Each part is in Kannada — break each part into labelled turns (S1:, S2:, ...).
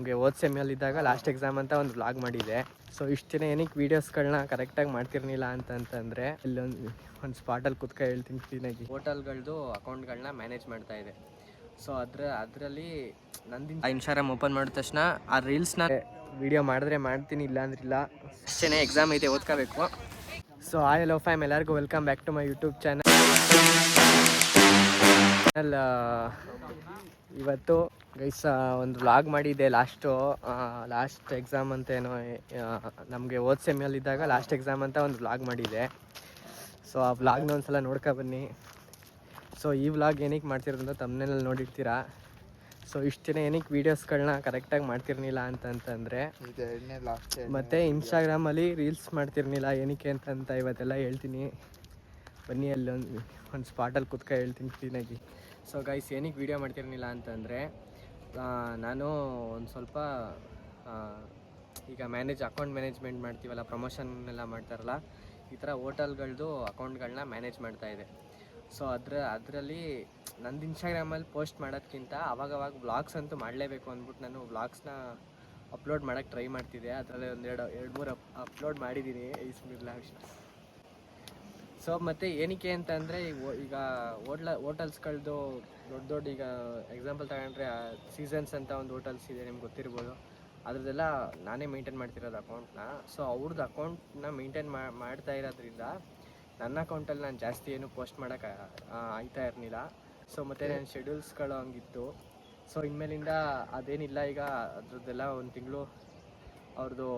S1: ನಮಗೆ ಓದ್ ಸೆಮಿಯಲ್ಲಿದ್ದಾಗ ಲಾಸ್ಟ್ ಎಕ್ಸಾಮ್ ಅಂತ ಒಂದು ವ್ಲಾಗ್ ಮಾಡಿದೆ. ಸೊ ಇಷ್ಟು ದಿನ ಏನಕ್ಕೆ ವೀಡಿಯೋಸ್ಗಳನ್ನ ಕರೆಕ್ಟಾಗಿ ಮಾಡ್ತಿರ್ಲಿಲ್ಲ ಅಂತಂದರೆ ಒಂದು ಸ್ಪಾಟಲ್ಲಿ ಕುತ್ಕ ಹೇಳ್ತೀನಿ ಕ್ಲೀನಾಗಿ. ಹೋಟೆಲ್ಗಳದ್ದು ಅಕೌಂಟ್ಗಳನ್ನ ಮ್ಯಾನೇಜ್ ಮಾಡ್ತಾ ಇದೆ. ಸೊ ಅದರಲ್ಲಿ ನಂದು ಇನ್ಸ್ಟಾಗ್ರಾಮ್ ಓಪನ್ ಮಾಡಿದ ತಕ್ಷಣ ಆ ರೀಲ್ಸ್ನ ವೀಡಿಯೋ ಮಾಡಿದ್ರೆ ಮಾಡ್ತೀನಿ, ಇಲ್ಲ ಅಂದ್ರೆ ಇಲ್ಲ. ಅಷ್ಟೇ, ಎಕ್ಸಾಮ್ ಐತೆ, ಓದ್ಕೋಬೇಕು. ಸೊ ಹಾಯ್ ಹಲೋ ಫ್ಯಾಮ್, ಎಲ್ಲರಿಗೂ welcome back to my YouTube channel. ಇವತ್ತು ಗೈಸ್ ಒಂದು ವ್ಲಾಗ್ ಮಾಡಿದ್ದೆ. ಲಾಸ್ಟ್ ಎಕ್ಸಾಮ್ ಅಂತ ಏನೋ ನಮಗೆ ಓದ್ ಸೆಮಿಯಲ್ಲಿದ್ದಾಗ ಲಾಸ್ಟ್ ಎಕ್ಸಾಮ್ ಅಂತ ಒಂದು ವ್ಲಾಗ್ ಮಾಡಿದ್ದೆ. ಸೊ ಆ ವ್ಲಾಗ್ನ ಒಂದ್ಸಲ ನೋಡ್ಕೊಬನ್ನಿ. ಸೊ ಈ ವ್ಲಾಗ್ ಏನಕ್ಕೆ ಮಾಡ್ತಿರೋದು ತಮ್ಮನೇಲಿ ನೋಡಿರ್ತೀರಾ. ಸೊ ಇಷ್ಟು ದಿನ ಏನಕ್ಕೆ ವೀಡಿಯೋಸ್ಗಳನ್ನ ಕರೆಕ್ಟಾಗಿ ಮಾಡ್ತಿರ್ಲಿಲ್ಲ ಅಂತಂದರೆ ಮತ್ತು ಇನ್ಸ್ಟಾಗ್ರಾಮಲ್ಲಿ ರೀಲ್ಸ್ ಮಾಡ್ತಿರ್ಲಿಲ್ಲ ಏನಕ್ಕೆ ಅಂತ ಇವತ್ತೆಲ್ಲ ಹೇಳ್ತೀನಿ. ಬನ್ನಿ, ಅಲ್ಲಿ ಒಂದು ಸ್ಪಾಟಲ್ಲಿ ಕುತ್ಕ ಹೇಳ್ತೀನಿ ಕ್ಲೀನಾಗಿ. ಸೊ ಗೈಸ್, ಏನಕ್ಕೆ ವೀಡಿಯೋ ಮಾಡ್ತಿರ್ಲಿಲ್ಲ ಅಂತಂದರೆ ನಾನು ಒಂದು ಸ್ವಲ್ಪ ಈಗ ಅಕೌಂಟ್ ಮ್ಯಾನೇಜ್ಮೆಂಟ್ ಮಾಡ್ತೀವಲ್ಲ, ಪ್ರಮೋಷನ್ ಎಲ್ಲ ಮಾಡ್ತಾರಲ್ಲ, ಈ ಥರ ಹೋಟೆಲ್ಗಳದ್ದು ಅಕೌಂಟ್ಗಳನ್ನ ಮ್ಯಾನೇಜ್ ಮಾಡ್ತಾಯಿದೆ. ಸೊ ಅದರಲ್ಲಿ ನಂದು ಇನ್ಸ್ಟಾಗ್ರಾಮಲ್ಲಿ ಪೋಸ್ಟ್ ಮಾಡೋದಕ್ಕಿಂತ ಅವಾಗವಾಗ ವ್ಲಾಗ್ಸ್ ಅಂತೂ ಮಾಡಲೇಬೇಕು ಅಂದ್ಬಿಟ್ಟು ನಾನು ವ್ಲಾಗ್ಸ್ನ ಅಪ್ಲೋಡ್ ಮಾಡೋಕ್ಕೆ ಟ್ರೈ ಮಾಡ್ತಿದ್ದೆ. ಅದರಲ್ಲಿ ಎರಡು ಮೂರು ಅಪ್ಲೋಡ್ ಮಾಡಿದ್ದೀನಿ ವ್ಲಾಗ್ಸ್. ಸೊ ಮತ್ತು ಏನಕ್ಕೆ ಅಂತಂದರೆ ಈಗ ಹೋಟೆಲ್ಸ್ಗಳದ್ದು ದೊಡ್ಡ ಈಗ ಎಕ್ಸಾಂಪಲ್ ತಗೊಂಡ್ರೆ ಸೀಸನ್ಸ್ ಅಂತ ಒಂದು ಹೋಟೆಲ್ಸ್ ಇದೆ, ನಿಮ್ಗೆ ಗೊತ್ತಿರ್ಬೋದು. ಅದ್ರದ್ದೆಲ್ಲ ನಾನೇ ಮೇಂಟೈನ್ ಮಾಡ್ತಿರೋದು ಅಕೌಂಟ್ನ. ಸೊ ಅವ್ರದ್ದು ಅಕೌಂಟ್ನ ಮೇಂಟೈನ್ ಮಾಡ್ತಾ ಇರೋದ್ರಿಂದ ನನ್ನ ಅಕೌಂಟಲ್ಲಿ ನಾನು ಜಾಸ್ತಿ ಏನು ಪೋಸ್ಟ್ ಮಾಡೋಕ್ಕೆ ಆಯ್ತಾ ಇರಲಿಲ್ಲ. ಸೊ ಮತ್ತು ನನ್ನ ಶೆಡ್ಯೂಲ್ಸ್ಗಳು ಹಂಗಿತ್ತು. ಸೊ ಇನ್ಮೇಲಿಂದ ಅದೇನಿಲ್ಲ. ಈಗ ಅದ್ರದ್ದೆಲ್ಲ ಒಂದು ತಿಂಗಳು ಅವ್ರದ್ದು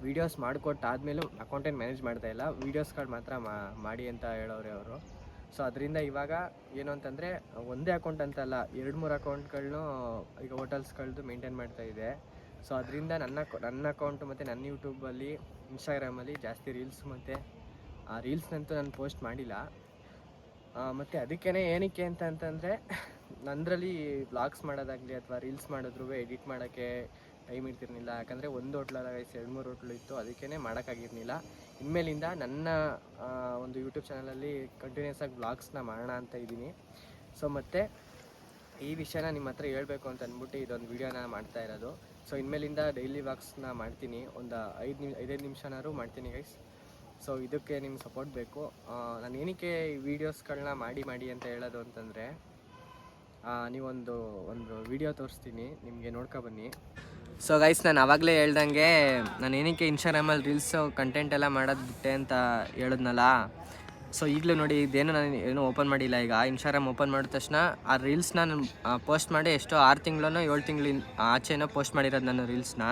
S1: ವೀಡಿಯೋಸ್ ಮಾಡಿಕೊಟ್ಟಾದ್ಮೇಲೂ ಅಕೌಂಟೇನು ಮ್ಯಾನೇಜ್ ಮಾಡ್ತಾಯಿಲ್ಲ, ವೀಡಿಯೋಸ್ಗಳು ಮಾತ್ರ ಮಾಡಿ ಅಂತ ಹೇಳೋರೆ ಅವರು. ಸೊ ಅದರಿಂದ ಇವಾಗ ಏನು ಅಂತಂದರೆ ಒಂದೇ ಅಕೌಂಟ್ ಅಂತಲ್ಲ, 2-3 ಅಕೌಂಟ್ಗಳನ್ನೂ ಈಗ ಹೋಟೆಲ್ಸ್ಗಳದ್ದು ಮೇಂಟೈನ್ ಮಾಡ್ತಾಯಿದೆ. ಸೊ ಅದರಿಂದ ನನ್ನ ಅಕೌಂಟು ಮತ್ತು ನನ್ನ ಯೂಟ್ಯೂಬಲ್ಲಿ, ಇನ್ಸ್ಟಾಗ್ರಾಮಲ್ಲಿ ಜಾಸ್ತಿ ರೀಲ್ಸ್ ಮತ್ತು ಆ ರೀಲ್ಸ್ನಂತೂ ನಾನು ಪೋಸ್ಟ್ ಮಾಡಿಲ್ಲ. ಮತ್ತು ಅದಕ್ಕೇ ಏನಕ್ಕೆ ಅಂತಂದರೆ ನಂದರಲ್ಲಿ ವ್ಲಾಗ್ಸ್ ಮಾಡೋದಾಗಲಿ ಅಥವಾ ರೀಲ್ಸ್ ಮಾಡಿದ್ರು ಎಡಿಟ್ ಮಾಡೋಕ್ಕೆ ಟೈಮ್ ಇರ್ತಿರ್ಲಿಲ್ಲ. ಯಾಕಂದರೆ ಒಂದು ಹೋಟ್ಲಲ್ಲ, 2-3 ಹೋಟ್ಲು ಇತ್ತು, ಅದಕ್ಕೇ ಮಾಡೋಕ್ಕಾಗಿರ್ಲಿಲ್ಲ. ಇನ್ಮೇಲಿಂದ ನನ್ನ ಒಂದು ಯೂಟ್ಯೂಬ್ ಚಾನಲಲ್ಲಿ ಕಂಟಿನ್ಯೂಸ್ ಆಗಿ ವ್ಲಾಗ್ಸ್ನ ಮಾಡೋಣ ಅಂತ ಇದ್ದೀನಿ. ಸೊ ಮತ್ತು ಈ ವಿಷಯನ ನಿಮ್ಮ ಹತ್ರ ಹೇಳ್ಬೇಕು ಅಂತ ಅಂದ್ಬಿಟ್ಟು ಇದೊಂದು ವೀಡಿಯೋನ ಮಾಡ್ತಾ ಇರೋದು. ಸೊ ಇನ್ಮೇಲಿಂದ ಡೈಲಿ ವ್ಲಾಗ್ಸ್ನ ಮಾಡ್ತೀನಿ, ಒಂದು 5 ನಿಮಿಷನಾದ್ರು ಮಾಡ್ತೀನಿ ಗೈಸ್. ಸೊ ಇದಕ್ಕೆ ನಿಮ್ಮ ಸಪೋರ್ಟ್ ಬೇಕು. ನಾನು ಏನಕ್ಕೆ ಈ ವೀಡಿಯೋಸ್ಗಳನ್ನ ಮಾಡಿ ಅಂತ ಹೇಳೋದು ಅಂತಂದರೆ, ನೀವೊಂದು ವೀಡಿಯೋ ತೋರಿಸ್ತೀನಿ ನಿಮಗೆ, ನೋಡ್ಕೊಬನ್ನಿ. ಸೊ ಗೈಸ್, ನಾನು ಆವಾಗಲೇ ಹೇಳ್ದಂಗೆ ನಾನು ಏನಕ್ಕೆ ಇನ್ಸ್ಟಾಗ್ರಾಮಲ್ಲಿ ರೀಲ್ಸು ಕಂಟೆಂಟ್ ಎಲ್ಲ ಮಾಡೋದು ಬಿಟ್ಟೆ ಅಂತ ಹೇಳಿದ್ನಲ್ಲ. ಸೊ ಈಗಲೂ ನೋಡಿ, ಇದೇನು ನಾನು ಏನೂ ಓಪನ್ ಮಾಡಿಲ್ಲ. ಈಗ ಇನ್ಸ್ಟಾಗ್ರಾಮ್ ಓಪನ್ ಮಾಡಿದ ತಕ್ಷಣ ಆ ರೀಲ್ಸ್ನ ನಾನು ಪೋಸ್ಟ್ ಮಾಡಿ ಎಷ್ಟೋ 6 ತಿಂಗಳೋ 7 ತಿಂಗಳು ಆಚೆನೋ ಪೋಸ್ಟ್ ಮಾಡಿರೋದು ನಾನು ರೀಲ್ಸ್ನ.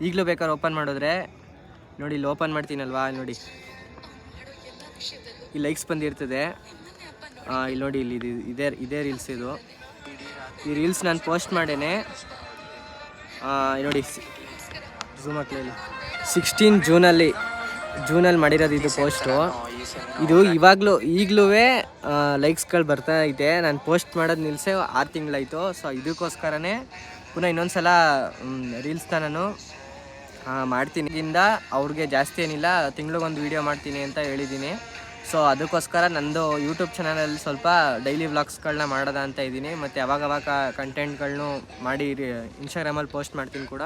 S1: ಈಗಲೂ ಬೇಕಾದ್ರೆ ಓಪನ್ ಮಾಡಿದ್ರೆ ನೋಡಿ, ಇಲ್ಲಿ ಓಪನ್ ಮಾಡ್ತೀನಲ್ವಾ, ಇಲ್ಲಿ ನೋಡಿ, ಈ ಲೈಕ್ಸ್ ಬಂದಿರ್ತದೆ. ಇಲ್ಲಿ ನೋಡಿ, ಇಲ್ಲಿ ಇದೇ ರೀಲ್ಸ್. ಈ ರೀಲ್ಸ್ ನಾನು ಪೋಸ್ಟ್ ಮಾಡೇನೆ ನೋಡಿ, ಝೂಮ್ ಹಾಕ್ಲಿ, 16 ಜೂನಲ್ಲಿ ಮಾಡಿರೋದು ಇದು ಪೋಸ್ಟು. ಇದು ಈಗಲೂ ಲೈಕ್ಸ್ಗಳು ಬರ್ತಾ ಇದೆ. ನಾನು ಪೋಸ್ಟ್ ಮಾಡೋದು ನಿಲ್ಲಿಸೆ 6 ತಿಂಗಳಾಯಿತು. ಸೊ ಇದಕ್ಕೋಸ್ಕರನೇ ಪುನಃ ಇನ್ನೊಂದು ಸಲ ರೀಲ್ಸ್ನ ನಾನು ಮಾಡ್ತೀನಿ. ಇದರಿಂದ ಅವ್ರಿಗೆ ಜಾಸ್ತಿ ಏನಿಲ್ಲ, ತಿಂಗಳಿಗೊಂದು ವೀಡಿಯೋ ಮಾಡ್ತೀನಿ ಅಂತ ಹೇಳಿದ್ದೀನಿ. ಸೊ ಅದಕ್ಕೋಸ್ಕರ ನಂದು ಯೂಟ್ಯೂಬ್ ಚಾನಲಲ್ಲಿ ಸ್ವಲ್ಪ ಡೈಲಿ ವ್ಲಾಗ್ಸ್ಗಳನ್ನ ಮಾಡೋದ ಅಂತ ಇದ್ದೀನಿ. ಮತ್ತು ಅವಾಗವಾಗ ಕಂಟೆಂಟ್ಗಳನ್ನೂ ಮಾಡಿ ಇನ್ಸ್ಟಾಗ್ರಾಮಲ್ಲಿ ಪೋಸ್ಟ್ ಮಾಡ್ತೀನಿ ಕೂಡ.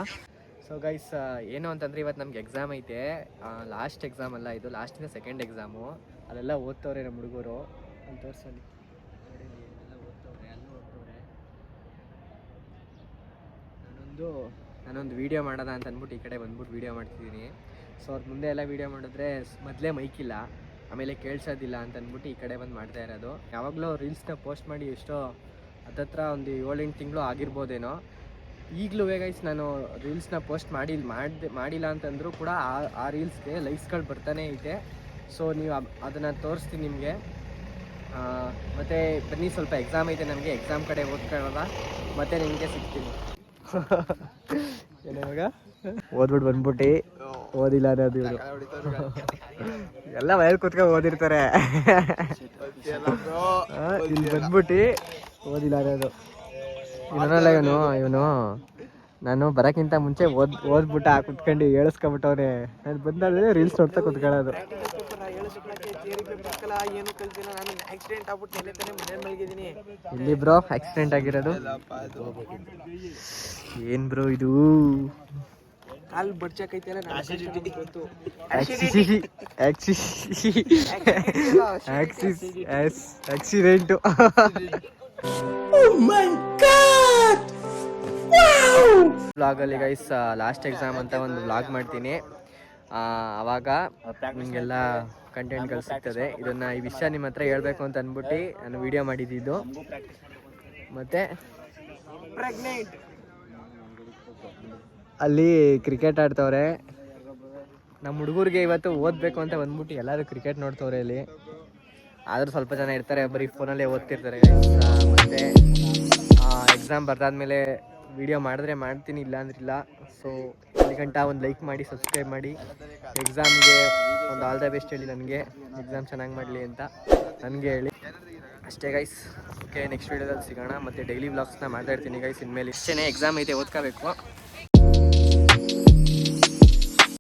S1: ಸೊ ಗೈಸ್, ಏನು ಅಂತಂದರೆ ಇವತ್ತು ನಮ್ಗೆ ಎಕ್ಸಾಮ್ ಐತೆ. ಲಾಸ್ಟ್ ಎಕ್ಸಾಮ್ ಅಲ್ಲ ಇದು, ಲಾಸ್ಟಿನ ಸೆಕೆಂಡ್ ಎಕ್ಸಾಮು. ಅದೆಲ್ಲ ಓದ್ತವ್ರೆ ನಮ್ಮ ಹುಡುಗರು ಅಂತ ತೋರಿಸಲಿ. ಎಲ್ಲ ಓದ್ತವ್ರೆ, ಅಲ್ಲೂ ಓದ್ತವ್ರೆ. ನಾನೊಂದು ವೀಡಿಯೋ ಮಾಡೋದ ಅಂತ ಅಂದ್ಬಿಟ್ಟು ಈ ಕಡೆ ಬಂದ್ಬಿಟ್ಟು ವೀಡಿಯೋ ಮಾಡ್ತಿದ್ದೀನಿ. ಸೊ ಅವ್ರ ಮುಂದೆ ಎಲ್ಲ ವೀಡಿಯೋ ಮಾಡಿದ್ರೆ ಮೊದಲೇ ಮೈಕಿಲ್ಲ, ಆಮೇಲೆ ಕೇಳಿಸೋದಿಲ್ಲ ಅಂತ ಅಂದ್ಬಿಟ್ಟು ಈ ಕಡೆ ಬಂದು ಮಾಡ್ತಾ ಇರೋದು. ಯಾವಾಗಲೂ ರೀಲ್ಸ್ನ ಪೋಸ್ಟ್ ಮಾಡಿ ಎಷ್ಟೋ ಹತ್ತತ್ರ ಒಂದು 7-8 ತಿಂಗಳು ಆಗಿರ್ಬೋದೇನೋ. ಈಗಲೂ ಗೈಸ್ ನಾನು ರೀಲ್ಸ್ನ ಪೋಸ್ಟ್ ಮಾಡಿಲ್ಲ ಅಂತಂದರೂ ಕೂಡ ಆ ರೀಲ್ಸ್ಗೆ ಲೈಕ್ಸ್ಗಳು ಬರ್ತಾನೆ ಐತೆ. ಸೊ ನೀವು ಅದನ್ನು ತೋರಿಸ್ತೀನಿ ನಿಮಗೆ. ಮತ್ತು ಬನ್ನಿ, ಸ್ವಲ್ಪ ಎಕ್ಸಾಮ್ ಐತೆ ನನಗೆ, ಎಕ್ಸಾಮ್ ಕಡೆ ಓದ್ಕೊಳ್ಳೋದ, ಮತ್ತು ನಿಮಗೆ ಸಿಗ್ತೀನಿ. ಏನಾಗ ಓದ್ಬಿಟ್ಟು ಬಂದ್ಬಿಟ್ಟು ಓದಿಲ್ಲ ಅನ್ನೋದು ಇವರು ಎಲ್ಲ ವಯರ್ ಕೂತ್ಕೊಂಡು ಓದಿರ್ತಾರೆ. ಇಲ್ಲಿ ಬಂದ್ಬಿಟ್ಟು ಓದಿಲ್ಲ ಅನ್ನೋದು ಇವನಲ್ಲ. ಇವನು ನಾನು ಬರೋಕ್ಕಿಂತ ಮುಂಚೆ ಓದ್ಬಿಟ್ಟು ಕುತ್ಕೊಂಡು ಹೇಳಿಸ್ಕೊಬಿಟ್ಟವ್ರೆ. ನಾನು ಬಂದಾದ್ರೆ ರೀಲ್ಸ್ ನೋಡ್ತಾ ಕುತ್ಕೊಳ್ಳೋದು.
S2: ಕಲ್ತಿಲ್ಲ, ಏನು ಕಲ್ತಿಲ್ಲ. ನಾನು ಆಕ್ಸಿಡೆಂಟ್ ಆಗ್ಬಿಟ್ಟು ನೆಲೆ ತಾನೇ ಮನೇಲಿ ಮಲಗಿದ್ದೀನಿ.
S1: ಇಲ್ಲಿ ಬ್ರೋ ಆಕ್ಸಿಡೆಂಟ್ ಆಗಿರೋದು. ಏನ್ ಬ್ರೋ ಇದು?
S2: ಕಾಲ್ ಬಡ್ಚಕೈತಲ್ಲ, ಗೊತ್ತು.
S1: ಆಕ್ಸಿಡೆಂಟ್. ವ್ಲಾಗಲ್ಲಿ ಗೈಸ್ ಲಾಸ್ಟ್ ಎಕ್ಸಾಮ್ ಅಂತ ಒಂದು ವ್ಲಾಗ್ ಮಾಡ್ತೀನಿ. ಅವಾಗ ನಿಮಗೆಲ್ಲ ಕಂಟೆಂಟ್ಗಳು ಸಿಗ್ತದೆ. ಇದನ್ನು ಈ ವಿಷಯ ನಿಮ್ಮ ಹತ್ರ ಹೇಳ್ಬೇಕು ಅಂತ ಅಂದ್ಬಿಟ್ಟು ನಾನು ವಿಡಿಯೋ ಮಾಡಿದ್ದು. ಮತ್ತು ಅಲ್ಲಿ ಕ್ರಿಕೆಟ್ ಆಡ್ತವ್ರೆ. ನಮ್ಮ ಹುಡುಗರಿಗೆ ಇವತ್ತು ಓದಬೇಕು ಅಂತ ಬಂದ್ಬಿಟ್ಟು ಎಲ್ಲರೂ ಕ್ರಿಕೆಟ್ ನೋಡ್ತವ್ರೆ ಇಲ್ಲಿ. ಆದರೂ ಸ್ವಲ್ಪ ಜನ ಇರ್ತಾರೆ ಬರೀ ಫೋನಲ್ಲೇ ಓದ್ತಿರ್ತಾರೆ. ಮತ್ತು ಎಕ್ಸಾಮ್ ಬರ್ದಾದ್ಮೇಲೆ ವಿಡಿಯೋ ಮಾಡಿದ್ರೆ ಮಾಡ್ತೀನಿ, ಇಲ್ಲ ಅಂದ್ರಿಲ್ಲ. ಸೊ ಇಲ್ಲಿ ಗಂಟ ಒಂದು ಲೈಕ್ ಮಾಡಿ, ಸಬ್ಸ್ಕ್ರೈಬ್ ಮಾಡಿ. ಎಕ್ಸಾಮ್ಗೆ ಒಂದು ಆಲ್ ದ ಬೆಸ್ಟ್ ಹೇಳಿ ನನಗೆ, ಎಕ್ಸಾಮ್ ಚೆನ್ನಾಗಿ ಮಾಡಲಿ ಅಂತ ನನಗೆ ಹೇಳಿ. ಅಷ್ಟೇ ಗೈಸ್. ಓಕೆ, ನೆಕ್ಸ್ಟ್ ವೀಡಿಯೋದಲ್ಲಿ ಸಿಗೋಣ. ಮತ್ತು ಡೈಲಿ ವ್ಲಾಗ್ಸ್ನ ಮಾಡ್ತಾ ಇರ್ತೀನಿ ಗೈಸ್ ಇನ್ಮೇಲೆ. ಇಷ್ಟೇ, ಎಕ್ಸಾಮ್ ಐತೆ, ಓದ್ಕೋಬೇಕು.